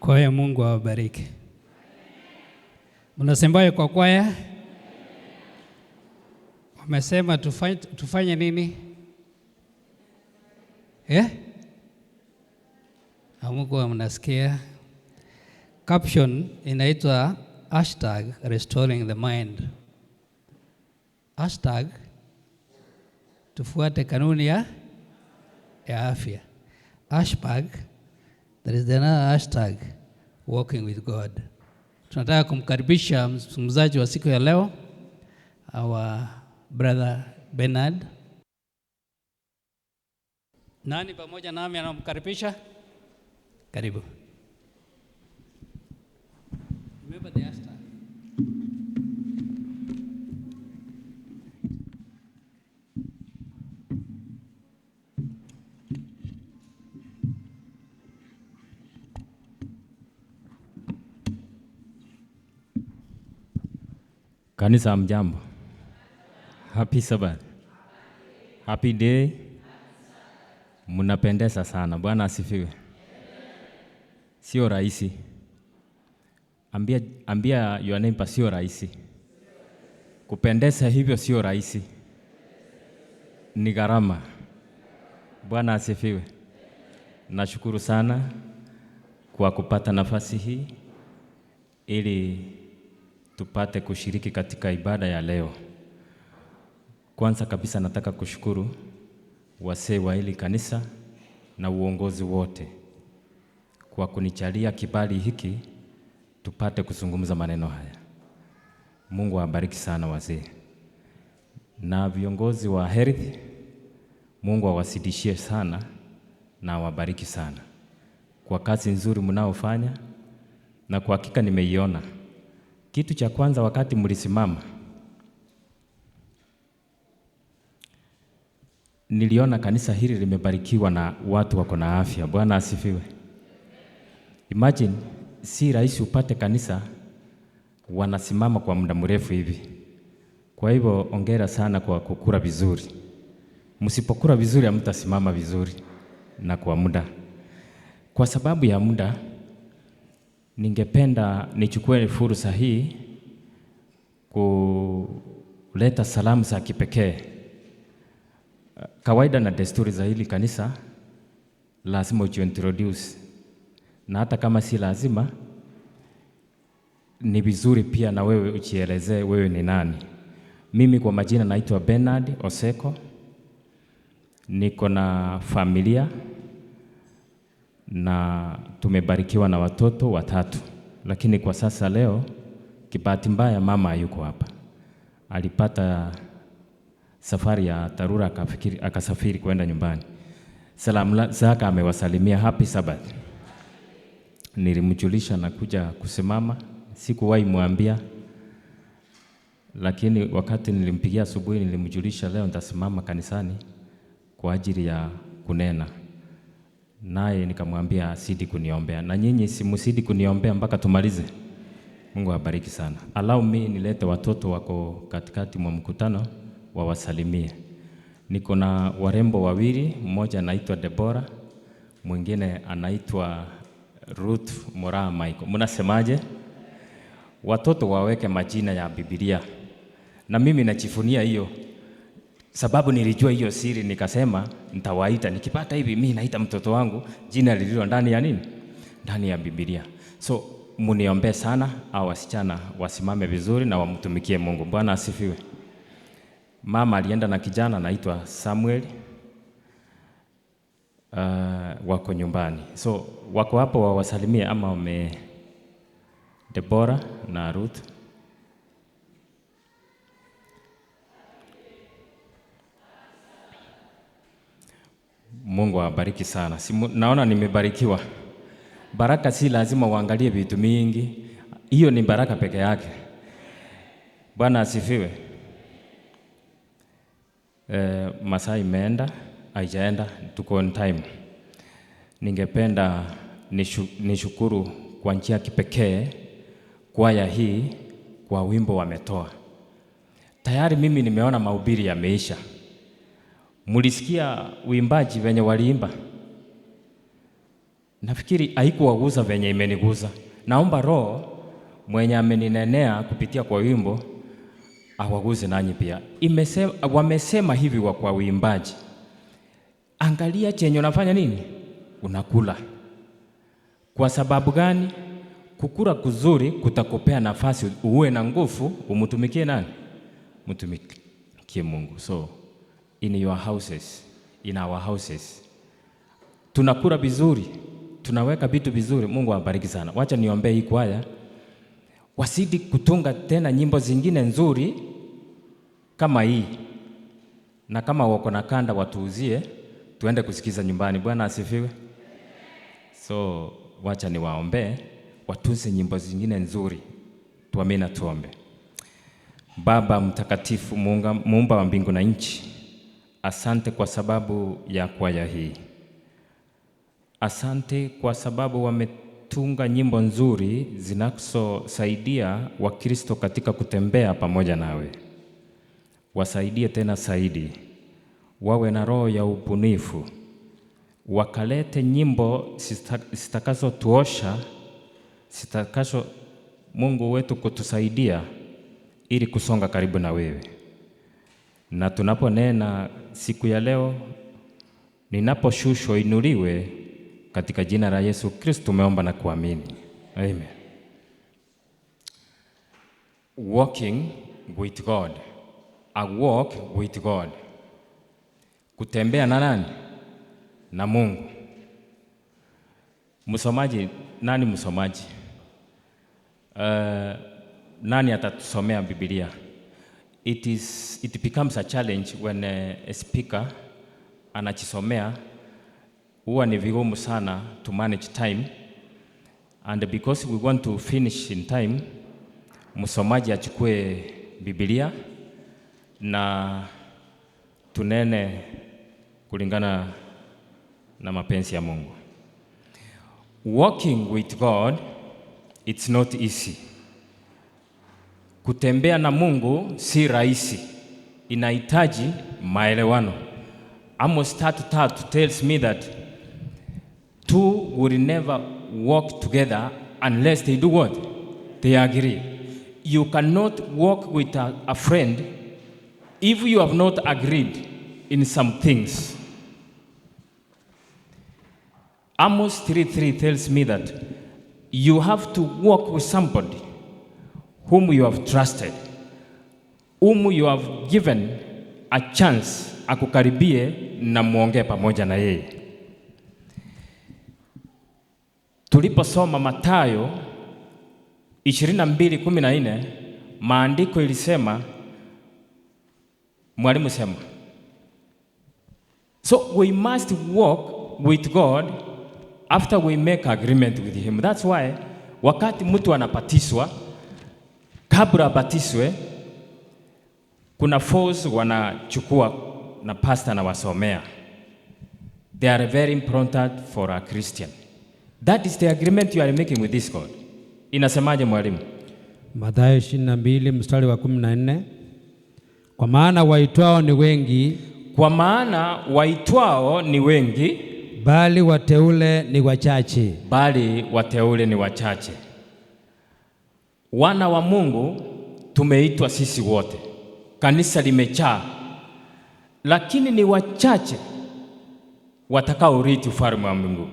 Kwaya, Mungu awabariki. Mnasembaje kwa kwaya? Wamesema tufanye nini? Mungu mnasikia. Caption inaitwa #restoring the mind. Hashtag tufuate kanuni ya afya. Hashtag there is another hashtag walking with God. Tunataka kumkaribisha mzungumzaji wa siku ya leo, our brother Bernard. Nani pamoja nami anamkaribisha? Karibu. Remember the hashtag. Kanisa mjambo. Happy Sabbath. Happy day. Mnapendeza sana. Bwana asifiwe. Sio rahisi. Ambia your neighbor sio rahisi. Kupendeza hivyo sio rahisi. Ni gharama. Bwana asifiwe. Nashukuru sana kwa kupata nafasi hii ili tupate kushiriki katika ibada ya leo. Kwanza kabisa nataka kushukuru wasee wa hili kanisa na uongozi wote kwa kunijalia kibali hiki tupate kuzungumza maneno haya. Mungu awabariki sana wazee. Na viongozi wa Health, Mungu awasidishie sana na awabariki sana kwa kazi nzuri mnaofanya, na kwa hakika nimeiona. Kitu cha kwanza wakati mlisimama, niliona kanisa hili limebarikiwa na watu wako na afya. Bwana asifiwe. Imagine, si rahisi upate kanisa wanasimama kwa muda mrefu hivi. Kwa hivyo ongera sana kwa kukula vizuri. Msipokula vizuri hamtasimama vizuri na kwa muda. Kwa sababu ya muda, ningependa nichukue fursa hii kuleta salamu za kipekee. Kawaida na desturi za hili kanisa lazima ujiintroduce, na hata kama si lazima, ni vizuri pia na wewe ujielezee wewe ni nani. Mimi kwa majina naitwa Bernard Oseko. Niko na familia na tumebarikiwa na watoto 3. Lakini kwa sasa leo kibahati mbaya mama hayuko hapa. Alipata safari ya dharura akasafiri kwenda nyumbani. Salamu zake amewasalimia happy Sabbath. Nilimjulisha na kuja kusimama, sikuwahi muambia, lakini wakati nilimpigia asubuhi nilimjulisha leo nitasimama kanisani kwa ajili ya kunena. Naye nikamwambia asidi kuniombea, na nyinyi simusidi kuniombea mpaka tumalize. Mungu awabariki sana. Allow me nilete watoto wako katikati mwa mkutano wawasalimie. Niko na warembo wawili, mmoja anaitwa Deborah, mwingine anaitwa Ruth Moraa Michael. Mnasemaje? Watoto waweke majina ya Biblia. Na mimi najifunia hiyo, sababu nilijua hiyo siri, nikasema nitawaita. Nikipata hivi mimi naita mtoto wangu jina lililo ndani ya nini? Ndani ya Biblia. So muniombee sana au wasichana wasimame vizuri na wamtumikie Mungu. Bwana asifiwe. Mama alienda na kijana anaitwa Samuel, wako nyumbani. So wako hapo wawasalimie ama Deborah na Ruth. Mungu awabariki sana. Naona nimebarikiwa. Baraka si lazima uangalie vitu mingi. Hiyo ni baraka peke yake. Bwana asifiwe. Masaa imeenda, haijaenda, tuko on time. Ningependa nishukuru kwa njia kipekee kwaya hii kwa wimbo wametoa. Tayari mimi nimeona mahubiri yameisha. Mulisikia uimbaji wenye waliimba? nafikiri haikuwaguza venye imeniguza. Naomba Roho mwenye ameninenea kupitia kwa wimbo awaguze nanyi pia. Wamesema hivi kwa uimbaji, angalia chenye unafanya nini, unakula. Kwa sababu gani? Kukula kuzuri kutakupea nafasi uwe na nguvu, umtumikie nani? Mtumikie Mungu. So in your houses, in our houses, tunakula vizuri, tunaweka vitu vizuri. Mungu awabariki sana. Wacha niombee hii kwaya wasidi kutunga tena nyimbo zingine nzuri kama hii, na kama wako na kanda watuuzie tuende kusikiza nyumbani. Bwana asifiwe. So wacha niwaombee watuze nyimbo zingine nzuri. Tuamini, tuombe. Baba mtakatifu, muumba wa mbingu na nchi, asante kwa sababu ya kwaya hii. Asante kwa sababu wametunga nyimbo nzuri zinazosaidia Wakristo katika kutembea pamoja nawe. Wasaidie tena zaidi, wawe na roho ya ubunifu, wakalete nyimbo zitakazo tuosha, zitakazo Mungu wetu kutusaidia ili kusonga karibu na wewe. Na tunaponena siku ya leo, ninaposhushwa inuliwe katika jina la Yesu Kristo tumeomba na kuamini. Amen. Walking with God. A walk with God. Kutembea na nani? Na Mungu. Msomaji, nani msomaji? Nani atatusomea Biblia? It becomes a challenge when a speaker anachisomea. Huwa ni vigumu sana to manage time, and because we want to finish in time, msomaji achukue Biblia na tunene kulingana na mapenzi ya Mungu. Walking with God, it's not easy. Kutembea na Mungu si rahisi, inahitaji maelewano. Amos 3:3 tells me that two will never walk together unless they do what? They agree. You cannot walk with a friend if you have not agreed in some things. Amos 3:3 tells me that you have to walk with somebody whom you have trusted, whom you have given a chance akukaribie na muongee pamoja na yeye. Tuliposoma Mathayo 22:14, maandiko ilisema, mwalimu sema, so we must walk with God after we make agreement with him. That's why wakati mtu anapatiswa, kabla abatiswe, kuna force wanachukua na pastor na wasomea. They are very important for a Christian. That is the agreement you are making with this God. Inasemaje mwalimu? Mathayo 22:14, kwa maana waitwao ni wengi, bali wateule ni wachache. Wana wa Mungu tumeitwa sisi wote, kanisa limejaa, lakini ni wachache watakaorithi ufalme wa Mungu.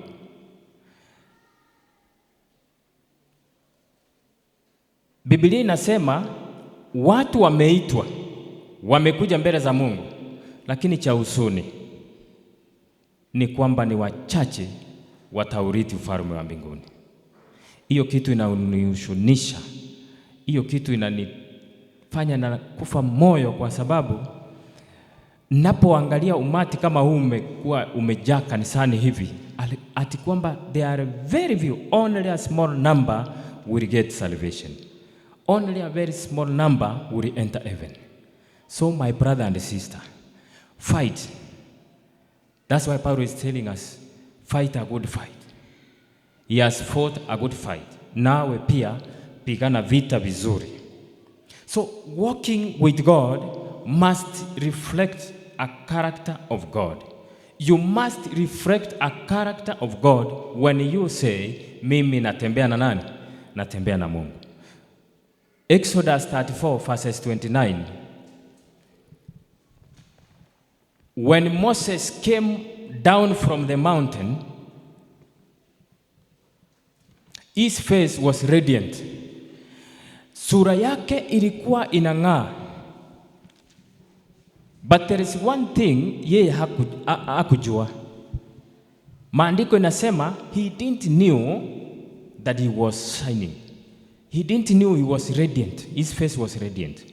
Biblia inasema watu wameitwa, wamekuja mbele za Mungu, lakini cha huzuni ni kwamba ni wachache wataurithi ufalme wa mbinguni. Hiyo kitu inanihuzunisha, hiyo kitu inanifanya na kufa moyo, kwa sababu napoangalia umati kama huu umejaa kanisani hivi, ati kwamba there are very few, only a small number will get salvation. Only a very small number will enter heaven. So my brother and sister, fight. That's why Paul is telling us, fight a good fight. He has fought a good fight. Nawe pia pigana vita vizuri. So walking with God must reflect a character of God. You must reflect a character of God when you say, mimi natembea na nani? Natembea na Mungu. Exodus 34 verses 29. When Moses came down from the mountain, his face was radiant. Sura yake ilikuwa inang'aa. But there is one thing yeye hakujua. Maandiko inasema he didn't knew that he was shining. He didn't knew he was radiant. His face was radiant.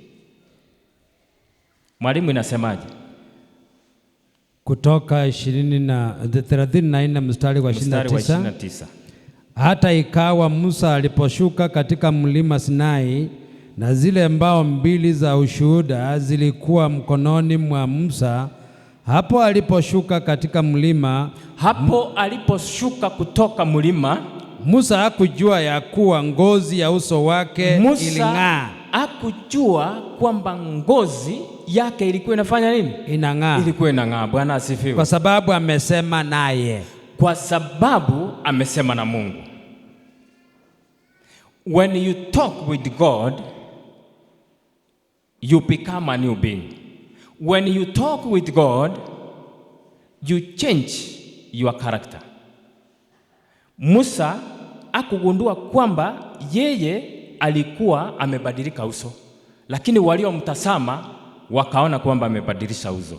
Mwalimu inasemaje? Kutoka 34 mstari wa 29. Hata ikawa Musa aliposhuka katika mlima Sinai, na zile mbao mbili za ushuhuda zilikuwa mkononi mwa Musa. Hapo aliposhuka katika mlima, aliposhuka kutoka mlima, Musa hakujua ya kuwa ngozi ya uso wake iling'aa. Hakujua kwamba ngozi yake ilikuwa inafanya nini? Inang'aa. Ilikuwa inang'aa. Bwana asifiwe. Kwa sababu amesema naye. Kwa sababu amesema na Mungu. When you talk with God, you become a new being. When you talk with God, you change your character. Musa akugundua kwamba yeye alikuwa amebadilika uso, lakini waliomtazama wakaona kwamba amebadilisha uso.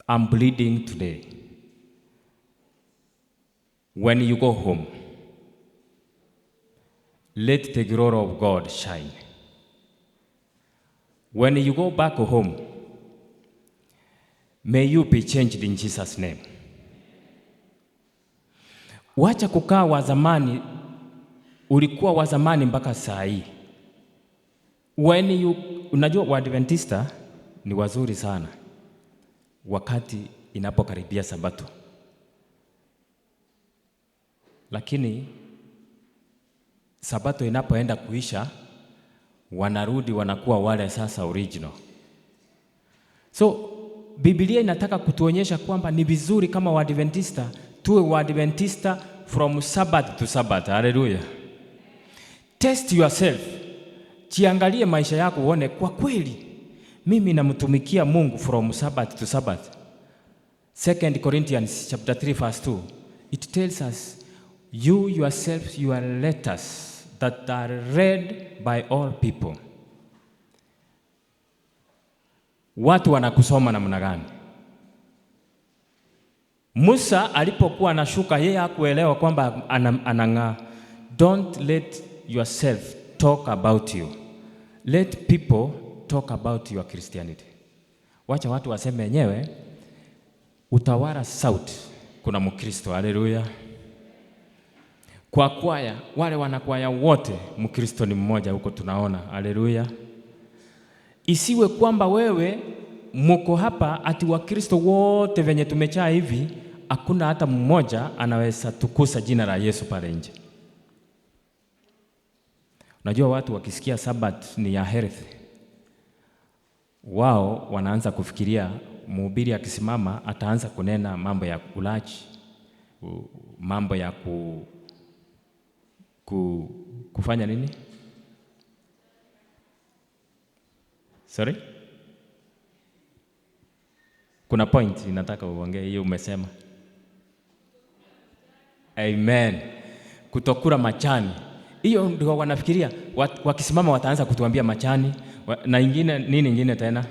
I'm bleeding today. When you go home, let the glory of God shine. When you go back home, may you be changed in Jesus' name. Wacha kukaa wa zamani, ulikuwa wa zamani mpaka saa hii. Unajua Waadventista ni wazuri sana wakati inapokaribia Sabato. Lakini Sabato inapoenda kuisha, wanarudi wanakuwa wale sasa original. So Biblia inataka kutuonyesha kwamba ni vizuri kama Waadventista tuwe Waadventista from Sabbath to Sabbath. Hallelujah. Test yourself. Jiangalie maisha yako uone kwa kweli mimi namtumikia Mungu from Sabbath to Sabbath. 2 Corinthians chapter 3 verse 2. It tells us, you yourselves, you are letters that are read by all people. Watu wanakusoma namna gani? Musa alipokuwa anashuka, yeye hakuelewa kwamba anang'aa. Don't let yourself talk about you. Let people talk about your Christianity. Wacha watu waseme wenyewe Utawala South kuna Mkristo. Haleluya. Kwa kwaya, wale wanakwaya wote Mkristo ni mmoja huko tunaona. Haleluya. Isiwe kwamba wewe muko hapa ati Wakristo wote venye tumechaa hivi, hakuna hata mmoja anaweza tukusa jina la Yesu pale nje. Unajua watu wakisikia Sabath ni ya health, wao wanaanza kufikiria mhubiri akisimama ataanza kunena mambo ya ulaji, mambo ya kufanya nini? Sorry? Kuna point nataka uongee, hiyo umesema. Amen. Kutokula machani. Hiyo ndio wanafikiria wakisimama wataanza kutuambia machani na ingine nini ingine tena?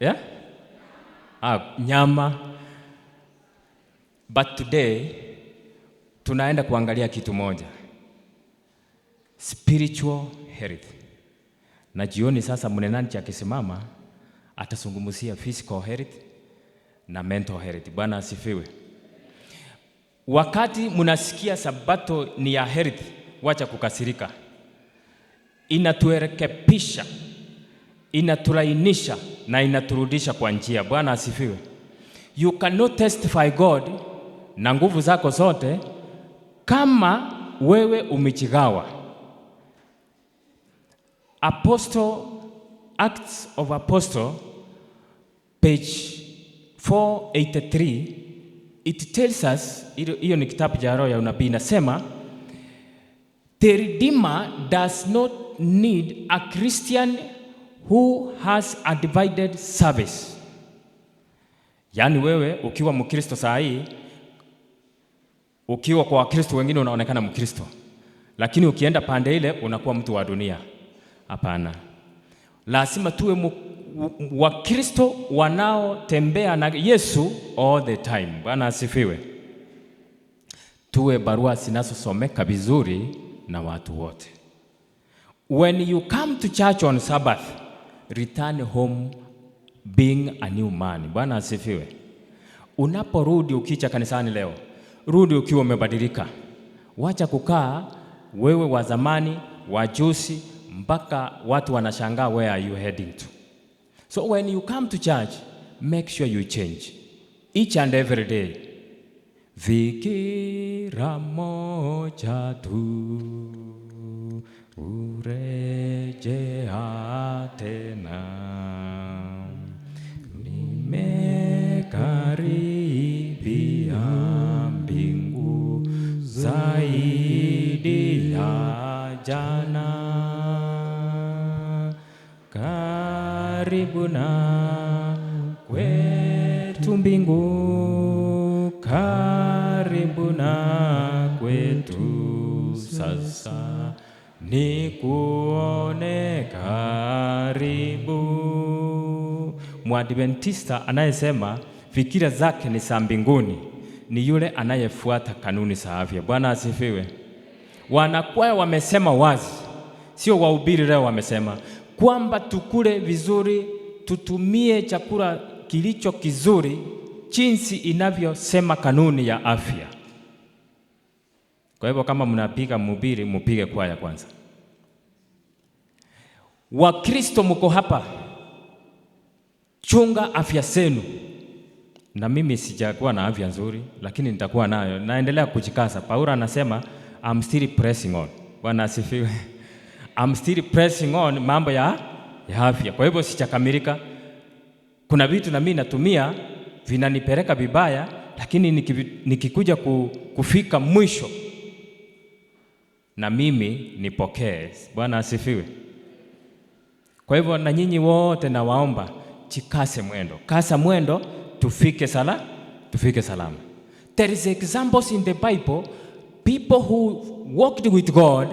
Yeah? Nyama. But today tunaenda kuangalia kitu moja. Spiritual health. Na jioni sasa mnenaji akisimama atazungumzia physical health na mental health. Bwana asifiwe. Wakati mnasikia Sabato ni ya health, wacha kukasirika. Inaturekebisha, inatulainisha na inaturudisha kwa njia. Bwana asifiwe. You cannot testify God na nguvu zako zote kama wewe umechigawa. Acts of Apostle page 483, it tells us, hiyo ni kitabu cha roho ya unabii, inasema the Redeemer does not need a Christian who has a divided service. Yaani wewe ukiwa Mkristo saa hii, ukiwa kwa Wakristo wengine unaonekana Mkristo, lakini ukienda pande ile unakuwa mtu wa dunia. Hapana. Lazima tuwe Wakristo wanaotembea na Yesu all the time. Bwana asifiwe. Tuwe barua zinazosomeka vizuri na watu wote. When you come to church on Sabbath, return home being a new man. Bwana asifiwe. Unaporudi ukicha kanisani leo, rudi ukiwa umebadilika. Wacha kukaa wewe wa zamani, wa juzi, mpaka watu wanashangaa where are you heading to. So when you come to church, make sure you change each and every day. Fikira moja tu, urejea tena, nimekaribia mbingu zaidi ya jana, karibu na kwetu mbingu, karibu na kwetu sasa, nikuone karibu. Mwadventista anayesema fikira zake ni za mbinguni ni yule anayefuata kanuni za afya. Bwana asifiwe. Wanakwaya wamesema wazi, sio wahubiri leo wamesema, kwamba tukule vizuri, tutumie chakula kilicho kizuri jinsi inavyosema kanuni ya afya. Kwa hivyo kama mnapiga mhubiri, mpige kwaya kwanza. Wakristo mko hapa, chunga afya zenu. Na mimi sijakuwa na afya nzuri, lakini nitakuwa nayo. Naendelea kujikaza. Paulo anasema I'm still pressing on. Bwana asifiwe. I'm still pressing on mambo ya afya. Kwa hivyo sijakamilika. Kuna vitu na mimi natumia vinanipeleka vibaya, lakini nikikuja kufika mwisho na mimi nipokee. Bwana asifiwe. Kwa hivyo na nyinyi wote nawaomba chikase mwendo. Kasa mwendo tufike salama. There is examples in the Bible, people who walked with God,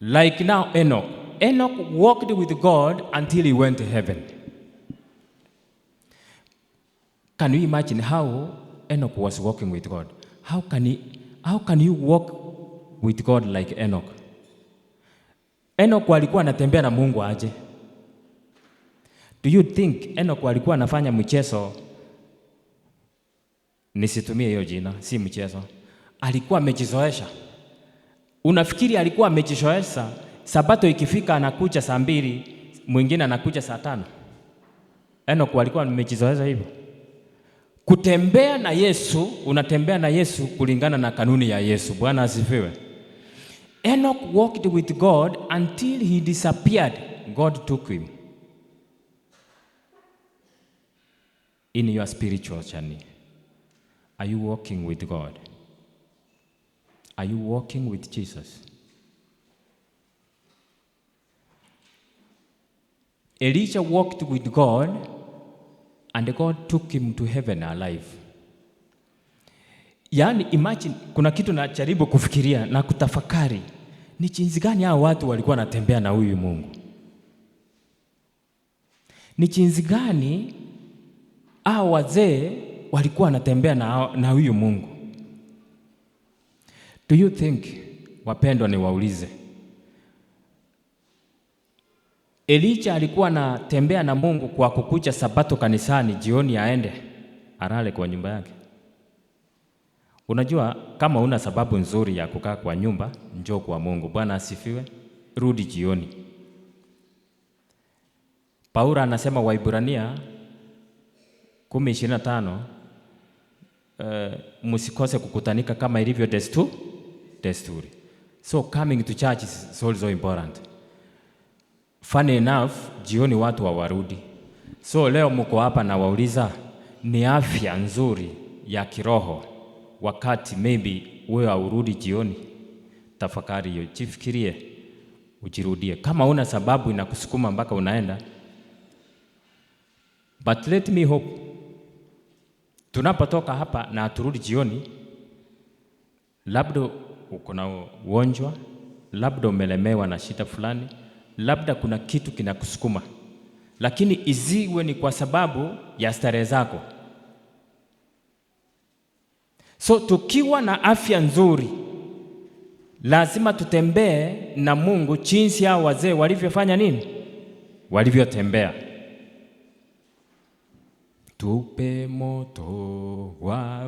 like now Enoch. Enoch walked with God until he went to heaven. Can you imagine how Enoch was walking with God? How can you walk with God like Enoch? Enoch alikuwa anatembea na Mungu aje? Do you think Enoch alikuwa anafanya mchezo? Nisitumie hiyo jina, si mchezo. Alikuwa amejizoesha. Unafikiri alikuwa amejizoesha? Sabato ikifika anakuja saa 2, mwingine anakuja saa 5. Enoch alikuwa amejizoesha hivyo. Kutembea na Yesu, unatembea na Yesu kulingana na kanuni ya Yesu. Bwana asifiwe. Enoch walked with God until he disappeared. God took him. In your spiritual journey, are you walking with God? Are you walking with Jesus? Elijah walked with God and God took him to heaven alive. Yaani imagine, kuna kitu najaribu kufikiria na kutafakari, ni jinsi gani hao watu walikuwa wanatembea na huyu Mungu? Ni jinsi gani hao wazee walikuwa wanatembea na huyu Mungu? Do you think, wapendwa, niwaulize, Elijah alikuwa anatembea na Mungu kwa kukuja Sabato kanisani, jioni aende alale kwa nyumba yake? Unajua, kama una sababu nzuri ya kukaa kwa nyumba, njoo kwa Mungu. Bwana asifiwe. Rudi jioni. Paulo anasema Waibrania 10:25, msikose kukutanika kama ilivyo desturi. So coming to church is also important. Funny enough, jioni watu hawarudi. So leo mko hapa na wauliza ni afya nzuri ya kiroho wakati maybe wewe urudi jioni. Tafakari hiyo, jifikirie, ujirudie. Kama una sababu inakusukuma mpaka unaenda, but let me hope tunapotoka hapa na turudi jioni, labda uko na ugonjwa, labda umelemewa na shida fulani, labda kuna kitu kinakusukuma, lakini isiwe ni kwa sababu ya starehe zako. So tukiwa na afya nzuri, lazima tutembee na Mungu jinsi hao wazee walivyofanya nini? Walivyotembea. Tupe moto wa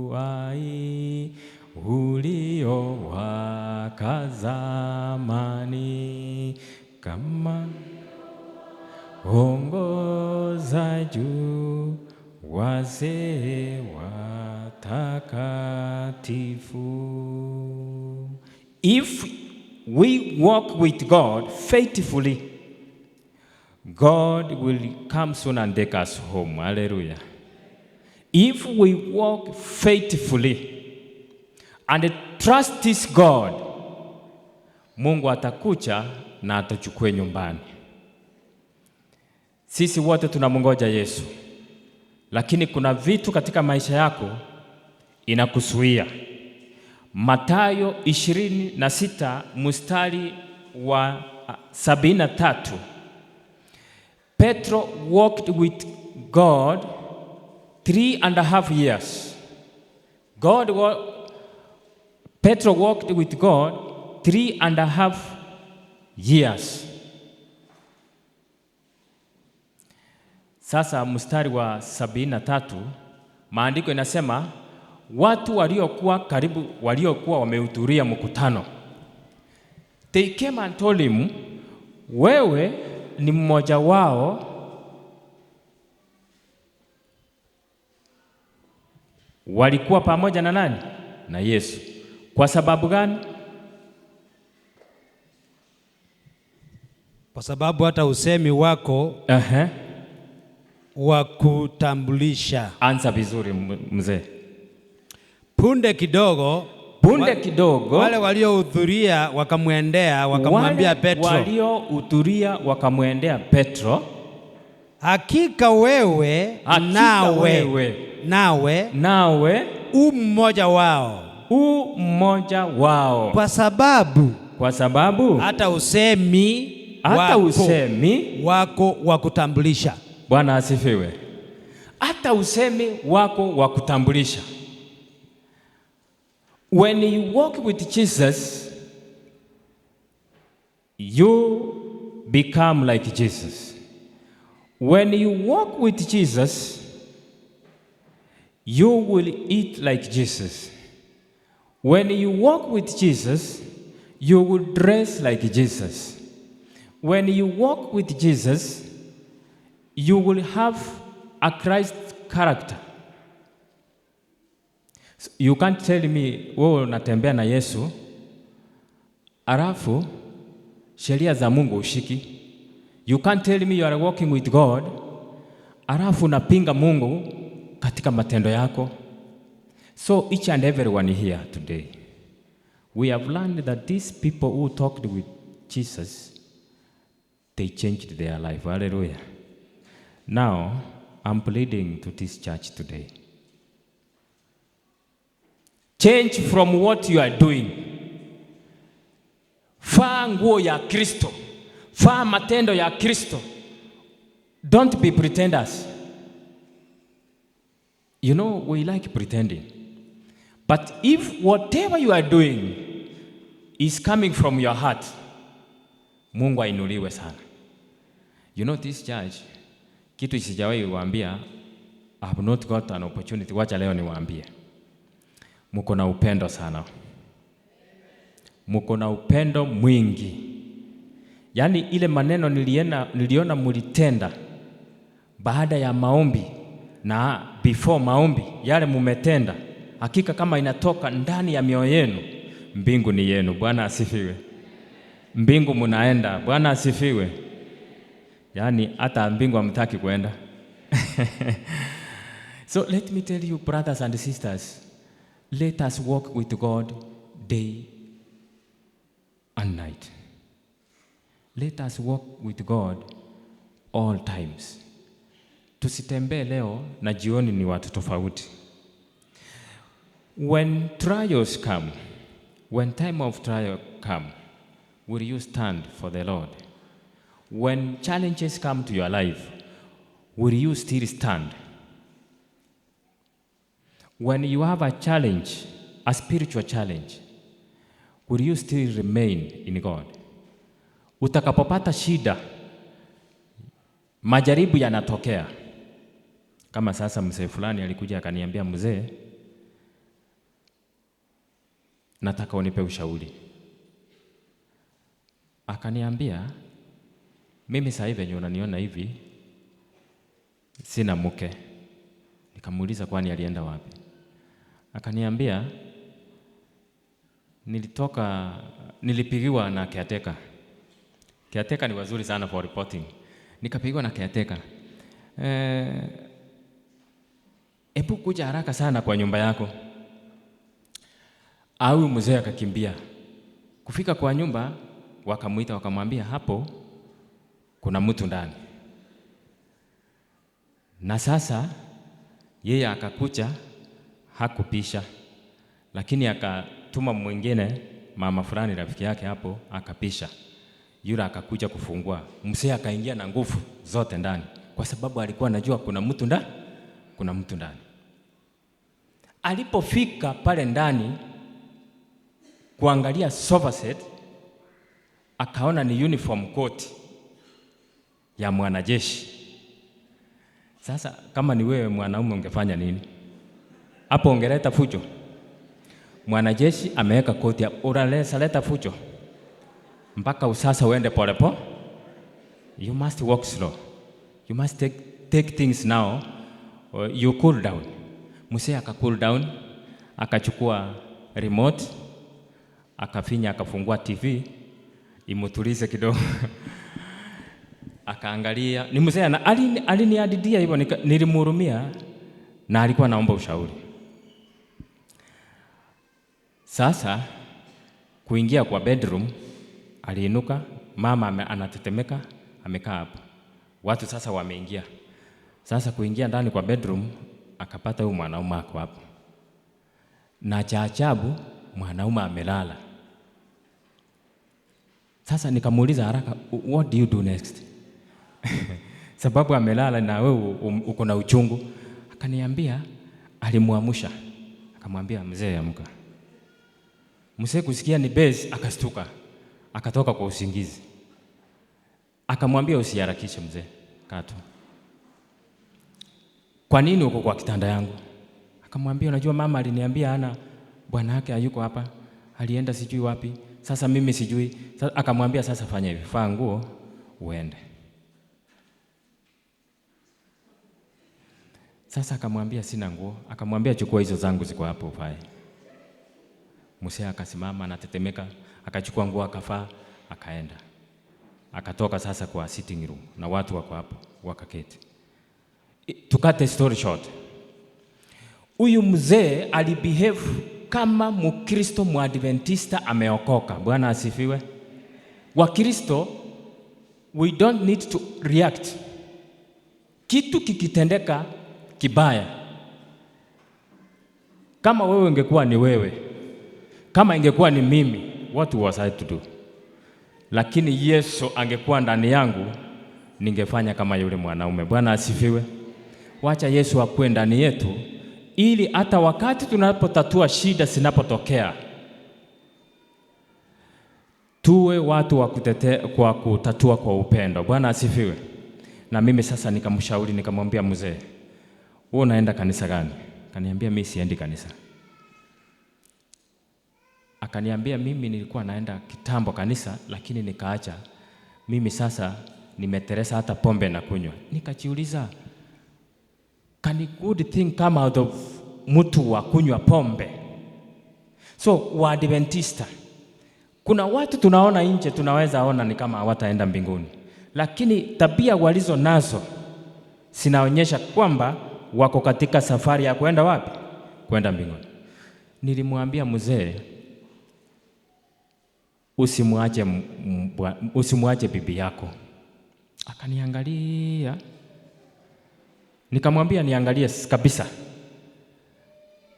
uhai uliowaka zamani, kama ongoza juu wazee watakatifu. If we walk with God faithfully, God will come soon and take us home. Hallelujah. If we walk faithfully and trust this God, Mungu atakuja na atachukue nyumbani. Sisi wote tunamngoja Yesu, lakini kuna vitu katika maisha yako inakusuia. Mathayo 26 mstari wa 73. Petro walked with God 3.5 years. Petro walked with God 3.5 years. Sasa mstari wa 73, maandiko inasema watu waliokuwa wamehudhuria mkutano, they came and told him, wewe ni mmoja wao, walikuwa pamoja na nani? Na Yesu. Kwa sababu gani? Kwa sababu hata usemi wako wa kutambulisha. Anza vizuri mzee. Punde kidogo wale waliohudhuria wakamwendea wakamwambia Petro, hakika wewe nawe mmoja wao, kwa sababu hata usemi wako wa kutambulisha. Bwana asifiwe. Hata usemi wako wa kutambulisha. When you walk with Jesus, you become like Jesus. When you walk with Jesus, you will eat like Jesus. When you walk with Jesus, you will dress like Jesus. When you walk with Jesus, you will have a Christ character. So you can't tell me wewe unatembea na Yesu alafu sheria za Mungu ushiki. You can't tell me you are walking with God alafu unapinga Mungu katika matendo yako. So each and everyone here today, we have learned that these people who talked with Jesus, they changed their life. Hallelujah. Now, I'm pleading to this church today. Change from what you are doing. Vaa nguo ya Kristo. Vaa matendo ya Kristo. Don't be pretenders. You know, we like pretending. But if whatever you are doing is coming from your heart, Mungu ainuliwe sana. You know, this church, kitu sijawahi kuambia, I have not got an opportunity. Wacha leo niwaambie. Muko na upendo sana. Muko na upendo mwingi. Yaani ile maneno niliona mulitenda baada ya maombi na before maombi, yale mumetenda, hakika kama inatoka ndani ya mioyo yenu, mbingu ni yenu. Bwana asifiwe. Mbingu munaenda. Bwana asifiwe. Yaani hata mbingu hamtaki kwenda. So let me tell you, brothers and sisters, let us walk with God day and night. Let us walk with God all times. Tusitembee leo na jioni ni watu tofauti. When trials come, when time of trial come, will you stand for the Lord? When challenges come to your life, will you still stand? When you have a challenge, a spiritual challenge, will you still remain in God? Utakapopata shida, majaribu yanatokea. Kama sasa mzee fulani alikuja akaniambia, mzee, nataka unipe ushauri. Akaniambia, mimi sasa hivi unaniona hivi, sina mke. Nikamuuliza kwani alienda wapi? Akaniambia, nilipigiwa na caretaker. Caretaker ni wazuri sana for reporting. Nikapigiwa na caretaker. Ebu kuja haraka sana kwa nyumba yako. Au mzee akakimbia. Kufika kwa nyumba, wakamuita wakamwambia hapo kuna mtu ndani. Na sasa yeye akakuja, hakupisha, lakini akatuma mwingine mama fulani rafiki yake hapo akapisha. Yule akakuja kufungua. Mzee akaingia na nguvu zote ndani kwa sababu alikuwa anajua kuna mtu ndani. Alipofika pale ndani kuangalia sofa set, akaona ni uniform coat ya mwanajeshi. Sasa kama ni wewe mwanaume ungefanya nini? Hapo ungeleta fujo. Mwanajeshi ameweka koti ya leta fujo. Mpaka usasa uende polepole. You must walk slow. You must take things now. You cool down. Mzee aka cool down, akachukua remote, akafinya, akafungua TV imutulize kidogo. Akaangalia, ni mzee aliniadidia hivyo, nilimhurumia na alikuwa naomba ushauri. Sasa kuingia kwa bedroom, aliinuka, mama anatetemeka, amekaa hapo. Watu sasa wameingia. Sasa kuingia ndani kwa bedroom, akapata huyu mwanaume ako hapo. Na cha ajabu, mwanaume amelala. Sasa nikamuuliza haraka, what do you do next? Sababu amelala na wewe uko na uchungu. Akaniambia alimuamsha. Akamwambia, mzee amka. Mzee kusikia ni base akastuka. Akatoka kwa usingizi. Akamwambia usiharakishe mzee, kaa tu. Kwa nini uko kwa kitanda yangu? Akamwambia unajua mama aliniambia ana bwana yake hayuko hapa. Alienda sijui wapi. Sasa mimi sijui. Akamwambia sasa fanya hivi, vaa nguo uende. Sasa akamwambia sina nguo. Akamwambia chukua hizo zangu ziko hapo uvae. Mzee akasimama anatetemeka, akachukua nguo akavaa, akaenda. Akatoka sasa kwa sitting room na watu wako hapo wakaketi. To cut the story short, huyu mzee alibehave kama Mkristo Mwadventista ameokoka. Bwana asifiwe. Wakristo, we don't need to react. Kitu kikitendeka kibaya, kama wewe ungekuwa ni wewe, kama ingekuwa ni mimi, what was I to do? Lakini Yesu angekuwa ndani yangu, ningefanya kama yule mwanaume. Bwana asifiwe. Wacha Yesu akue ndani yetu, ili hata wakati tunapotatua shida zinapotokea, tuwe watu wa kwa kutatua kwa upendo. Bwana asifiwe. Na mimi sasa nikamshauri, nikamwambia mzee, wewe unaenda kanisa gani? Akaniambia mimi siendi kanisa. Akaniambia mimi nilikuwa naenda kitambo kanisa, lakini nikaacha. Mimi sasa nimeteresa hata pombe na kunywa. Nikajiuliza, can a good thing come out of mtu wa kunywa pombe? So Waadventista, kuna watu tunaona nje tunaweza ona ni kama hawataenda mbinguni, lakini tabia walizo nazo sinaonyesha kwamba wako katika safari ya kwenda wapi? Kwenda mbinguni. Nilimwambia mzee, usimwache bibi yako. Akaniangalia. Nikamwambia niangalie kabisa.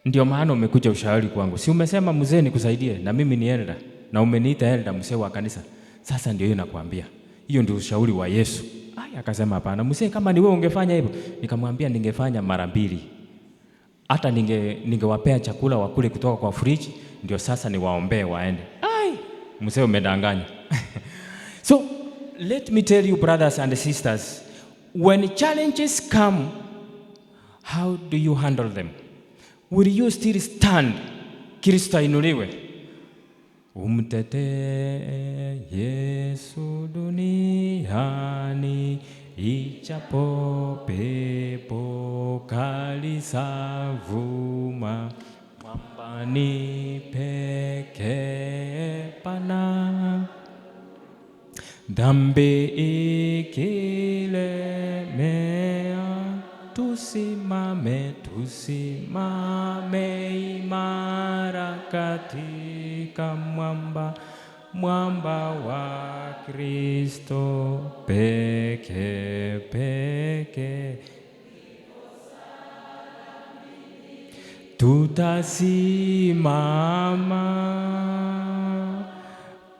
Ndio maana umekuja ushauri kwangu. Si umesema mzee nikusaidie na mimi ni elder na umeniita elder mzee wa kanisa. Sasa ndio hiyo nakwambia. Hiyo ndio ushauri wa Yesu. Akasema hapana, mzee kama ni wewe ungefanya hivyo. Nikamwambia ningefanya mara 2. Hata ningewapea chakula wakule kutoka kwa fridge, ndio sasa niwaombee waende. Mzee umedanganya. So let me tell you brothers and sisters, when challenges come, how do you handle them? Will you still stand? Kristo inuliwe. Umtetee Yesu duniani, ichapo pepo kali zavuma, mwambani pekee pana, dhambi ikilemea, tusimame imara katika mwamba wa Kristo peke. Tutasimama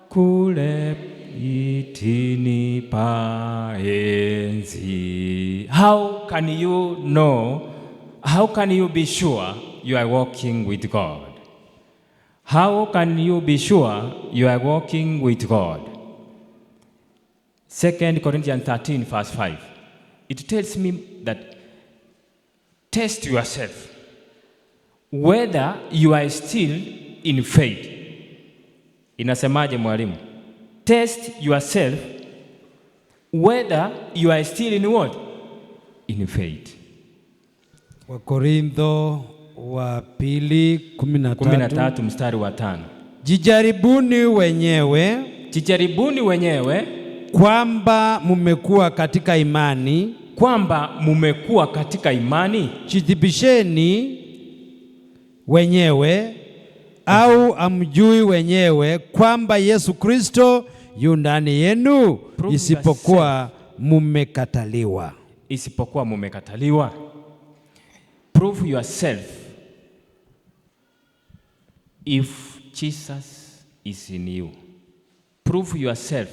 kule itini pa enzi. How can you know? How can you be sure you are walking with God? How can you be sure you are walking with God? 2 Corinthians 13 verse 5. It tells me that test yourself whether you are still in faith. Inasemaje mwalimu? Test yourself whether you are still in what? In faith. Wakorintho wa pili 13 mstari wa 5. Jijaribuni wenyewe kwamba mumekuwa katika imani. Jithibisheni wenyewe au amjui wenyewe kwamba Yesu Kristo yu ndani yenu, isipokuwa mumekataliwa. Prove yourself if Jesus is in you. Prove yourself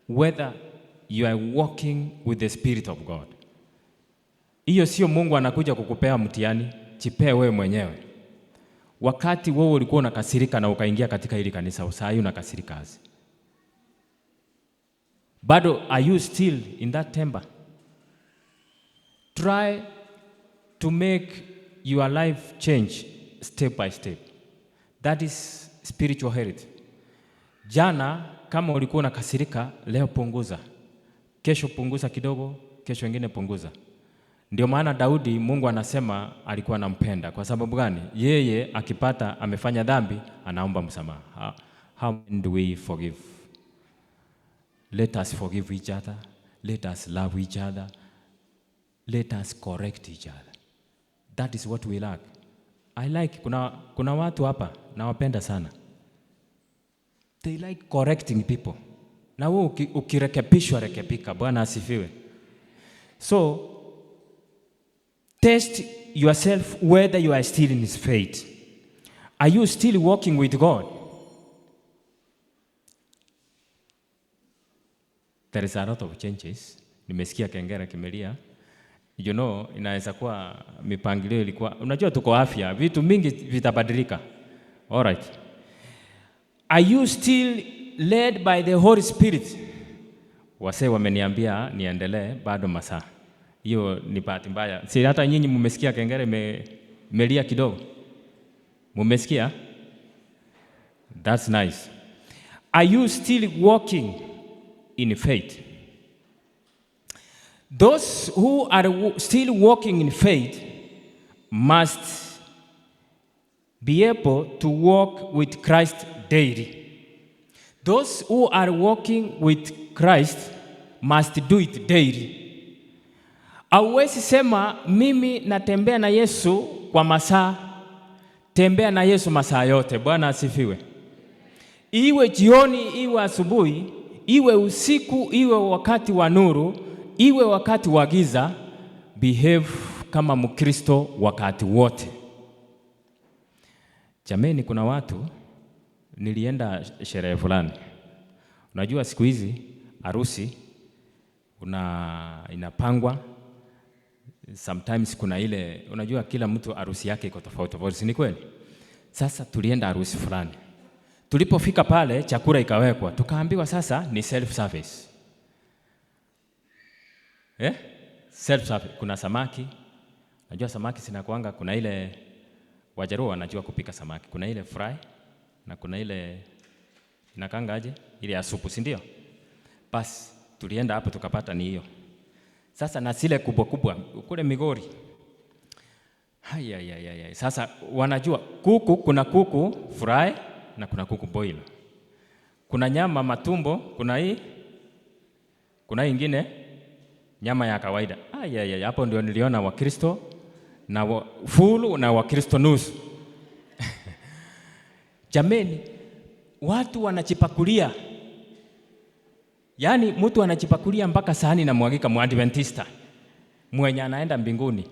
whether you are walking with the Spirit of God. Hiyo sio Mungu anakuja kukupea mtihani, jipee wewe mwenyewe. Wakati wewe ulikuwa unakasirika na ukaingia katika hili kanisa, usahau unakasirika kazi. Bado are you still in that temper? Try to make your life change step by step. That is spiritual health. Jana kama ulikuwa unakasirika, leo punguza. Kesho punguza kidogo, kesho ingine punguza. Ndio maana Daudi Mungu anasema alikuwa anampenda. Kwa sababu gani? Yeye akipata amefanya dhambi, anaomba msamaha. How do we forgive? Let us forgive each other. Let us love each other. Let us correct each other. That is what we lack. I like, kuna watu hapa nawapenda sana. They like correcting people. Na wewe ukirekebishwa rekebika. Bwana asifiwe. So test yourself whether you are still in His faith. Are you still walking with God? There is a lot of changes. Nimesikia kengele kimelia. You know, inaweza kuwa mipangilio ilikuwa, unajua tuko afya, vitu mingi vitabadilika. All right. Are you still led by the Holy Spirit? Wase wameniambia niendelee bado masaa. Hiyo ni bahati mbaya. Si hata nyinyi mmesikia kengele imelia kidogo. Mmesikia? That's nice. Are you still walking in faith? Those who are still walking in faith must be able to walk with Christ daily. Those who are walking with Christ must do it daily. Hauwezi sema mimi natembea na Yesu kwa masaa. Tembea na Yesu masaa yote. Bwana asifiwe. Iwe jioni, iwe asubuhi, iwe usiku, iwe wakati wa nuru, iwe wakati wa giza, behave kama Mkristo wakati wote. Jameni, kuna watu, nilienda sherehe fulani. Unajua siku hizi harusi inapangwa. Sometimes kuna ile, unajua kila mtu harusi yake iko tofauti tofauti, ni kweli? Sasa tulienda harusi fulani. Tulipofika pale chakula ikawekwa, tukaambiwa sasa ni self service. Self service. Kuna samaki. Unajua samaki zinakuanga, kuna ile Wajaruo wanajua kupika samaki. Kuna ile fry na kuna ile inakanga aje? Ile ya supu, si ndio? Basi tulienda hapo tukapata ni hiyo. Sasa na zile kubwa kubwa kule Migori. Sasa wanajua kuku, kuna kuku fry na kuna kuku boil. Kuna nyama matumbo, kuna hii ingine nyama ya kawaida. Hapo ndio niliona Wakristo na full na Wakristo nusu. Jameni, watu wanachipakulia. Yaani mtu anachipakulia mpaka sahani na mwagika Mwadventista mwenye anaenda mbinguni.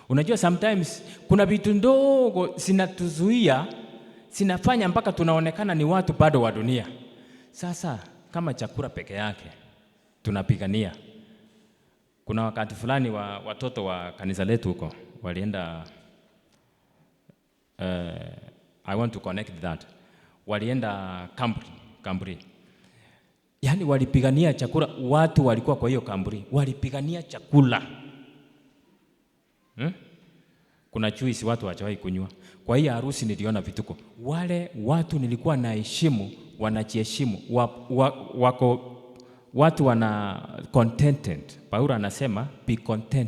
Unajua sometimes kuna vitu ndogo zinatuzuia, zinafanya mpaka tunaonekana ni watu bado wa dunia. Sasa kama chakula peke yake tunapigania. Kuna wakati fulani watoto wa kanisa letu huko walienda I want to connect that. Walienda Kamburi. Yaani walipigania chakula, watu walikuwa kwa hiyo Kamburi, walipigania chakula. Kuna juice watu hawajawahi kunywa. Kwa hiyo harusi niliona vituko. Wale watu nilikuwa na heshima, wanajiheshimu, wako watu wana contented. Paulo anasema be content.